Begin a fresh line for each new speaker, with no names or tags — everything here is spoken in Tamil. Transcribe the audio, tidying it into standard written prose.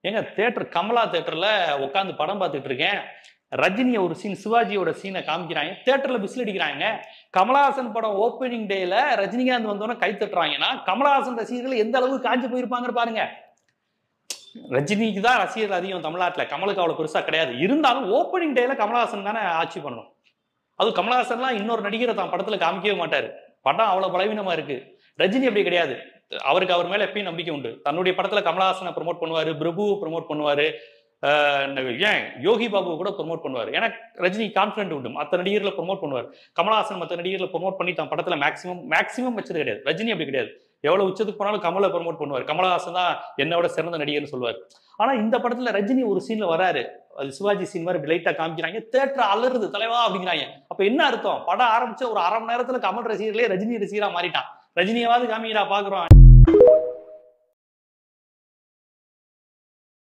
ஏங்க தியேட்டர் கமலா தியேட்டர்ல உட்காந்து படம் பார்த்துட்டு இருக்கேன். ரஜினிய ஒரு சீன், சிவாஜியோட சீனை காமிக்கிறாங்க. தியேட்டர்ல விசில் அடிக்கிறாங்க. கமலஹாசன் படம் ஓப்பனிங் டேல ரஜினிகாந்த் வந்தோன்னே கை தட்டுறாங்கன்னா கமலஹாசன் ரசிகர்கள் எந்த அளவுக்கு காஞ்சி போயிருப்பாங்கன்னு பாருங்க. ரஜினிக்கு தான் ரசிகர்கள் அதிகம் தமிழ்நாட்டுல, கமலுக்கு அவ்வளவு பெருசா கிடையாது. இருந்தாலும் ஓப்பனிங் டேல கமலஹாசன் தானே ஆட்சி பண்ணணும். அது கமலஹாசன்லாம் இன்னொரு நடிகரை தான் படத்துல காமிக்கவே மாட்டாரு. படம் அவ்வளவு பலவீனமா இருக்கு. ரஜினி அப்படி கிடையாது. அவருக்கு அவர் மேல எப்பயும் நம்பிக்கை உண்டு. தன்னுடைய படத்துல கமலஹாசனை ப்ரமோட் பண்ணுவாரு, பிரபுவை ப்ரமோட் பண்ணுவாரு, ஏன் யோகி பாபு கூட ப்ரமோட் பண்ணுவார். ஏன்னா ரஜினி கான்பிடன்ட் உண்டு. மற்ற நடிகர்களை ப்ரமோட் பண்ணுவார். கமலஹாசன் மற்ற நடிகர்களை ப்ரமோட் பண்ணி தன் படத்துல மேக்சிமம் வச்சது கிடையாது. ரஜினி அப்படி கிடையாது. எவ்வளவு உச்சத்துக்கு போனாலும் கமலை ப்ரமோட் பண்ணுவார். கமலஹாசன் தான் என்னோட சிறந்த நடிகர்னு சொல்லுவார். ஆனா இந்த படத்துல ரஜினி ஒரு சீன்ல வராரு. அது சிவாஜி சீன் மாதிரி லைட்டா காமிக்கிறாங்க. தியேட்டர் அலறுது, தலைவா அப்படிங்கிறாங்க. அப்ப என்ன அர்த்தம்? படம் ஆரம்பிச்ச ஒரு அரை மணி நேரத்துல கமல் ரசிகர்களே ரஜினி ரசிகரா மாறிட்டான். ரஜினியாவது காமிக்கிறா பாக்குறோம்.